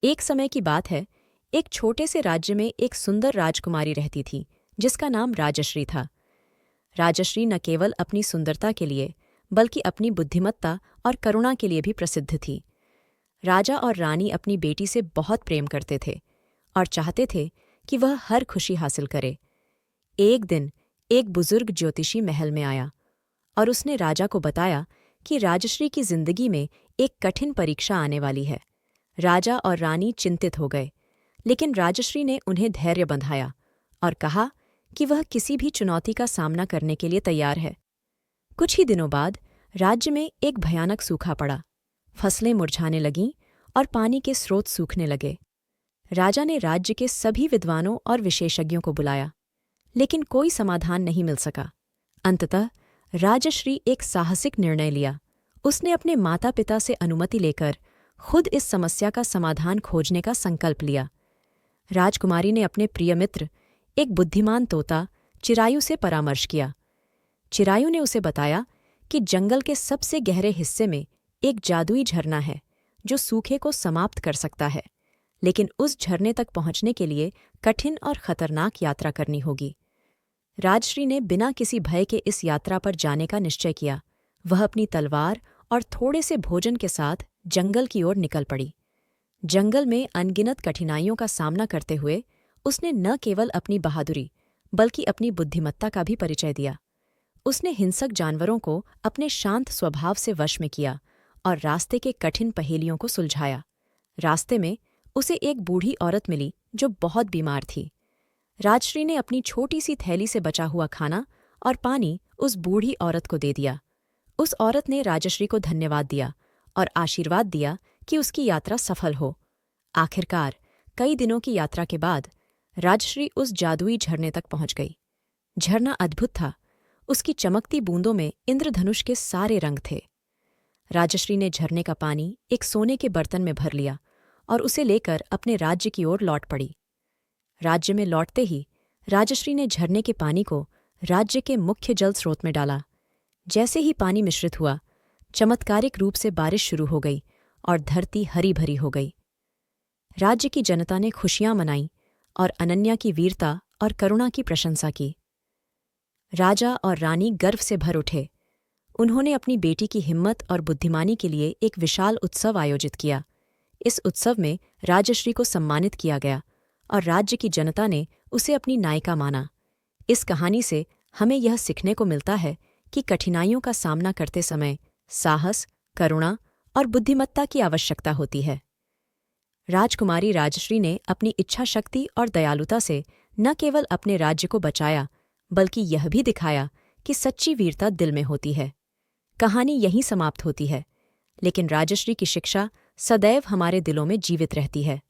एक समय की बात है। एक छोटे से राज्य में एक सुंदर राजकुमारी रहती थी जिसका नाम राजश्री था। राजश्री न केवल अपनी सुंदरता के लिए बल्कि अपनी बुद्धिमत्ता और करुणा के लिए भी प्रसिद्ध थी। राजा और रानी अपनी बेटी से बहुत प्रेम करते थे और चाहते थे कि वह हर खुशी हासिल करे। एक दिन एक बुजुर्ग ज्योतिषी महल में आया और उसने राजा को बताया कि राजश्री की जिंदगी में एक कठिन परीक्षा आने वाली है। राजा और रानी चिंतित हो गए, लेकिन राजश्री ने उन्हें धैर्य बंधाया और कहा कि वह किसी भी चुनौती का सामना करने के लिए तैयार है। कुछ ही दिनों बाद राज्य में एक भयानक सूखा पड़ा। फसलें मुरझाने लगीं और पानी के स्रोत सूखने लगे। राजा ने राज्य के सभी विद्वानों और विशेषज्ञों को बुलाया, लेकिन कोई समाधान नहीं मिल सका। अंततः राजश्री एक साहसिक निर्णय लिया। उसने अपने माता पिता से अनुमति लेकर खुद इस समस्या का समाधान खोजने का संकल्प लिया। राजकुमारी ने अपने प्रिय मित्र, एक बुद्धिमान तोता चिरायु से परामर्श किया। चिरायु ने उसे बताया कि जंगल के सबसे गहरे हिस्से में एक जादुई झरना है जो सूखे को समाप्त कर सकता है, लेकिन उस झरने तक पहुंचने के लिए कठिन और खतरनाक यात्रा करनी होगी। राजश्री ने बिना किसी भय के इस यात्रा पर जाने का निश्चय किया। वह अपनी तलवार और थोड़े से भोजन के साथ जंगल की ओर निकल पड़ी। जंगल में अनगिनत कठिनाइयों का सामना करते हुए उसने न केवल अपनी बहादुरी बल्कि अपनी बुद्धिमत्ता का भी परिचय दिया। उसने हिंसक जानवरों को अपने शांत स्वभाव से वश में किया और रास्ते के कठिन पहेलियों को सुलझाया। रास्ते में उसे एक बूढ़ी औरत मिली जो बहुत बीमार थी। राजश्री ने अपनी छोटी सी थैली से बचा हुआ खाना और पानी उस बूढ़ी औरत को दे दिया। उस औरत ने राजश्री को धन्यवाद दिया और आशीर्वाद दिया कि उसकी यात्रा सफल हो। आखिरकार कई दिनों की यात्रा के बाद राजश्री उस जादुई झरने तक पहुंच गई। झरना अद्भुत था। उसकी चमकती बूंदों में इंद्रधनुष के सारे रंग थे। राजश्री ने झरने का पानी एक सोने के बर्तन में भर लिया और उसे लेकर अपने राज्य की ओर लौट पड़ी। राज्य में लौटते ही राजश्री ने झरने के पानी को राज्य के मुख्य जल स्रोत में डाला। जैसे ही पानी मिश्रित हुआ, चमत्कारिक रूप से बारिश शुरू हो गई और धरती हरी भरी हो गई। राज्य की जनता ने खुशियां मनाईं और अनन्या की वीरता और करुणा की प्रशंसा की। राजा और रानी गर्व से भर उठे। उन्होंने अपनी बेटी की हिम्मत और बुद्धिमानी के लिए एक विशाल उत्सव आयोजित किया। इस उत्सव में राजश्री को सम्मानित किया गया और राज्य की जनता ने उसे अपनी नायिका माना। इस कहानी से हमें यह सीखने को मिलता है कि कठिनाइयों का सामना करते समय साहस, करुणा और बुद्धिमत्ता की आवश्यकता होती है। राजकुमारी राजश्री ने अपनी इच्छा शक्ति और दयालुता से न केवल अपने राज्य को बचाया बल्कि यह भी दिखाया कि सच्ची वीरता दिल में होती है। कहानी यहीं समाप्त होती है, लेकिन राजश्री की शिक्षा सदैव हमारे दिलों में जीवित रहती है।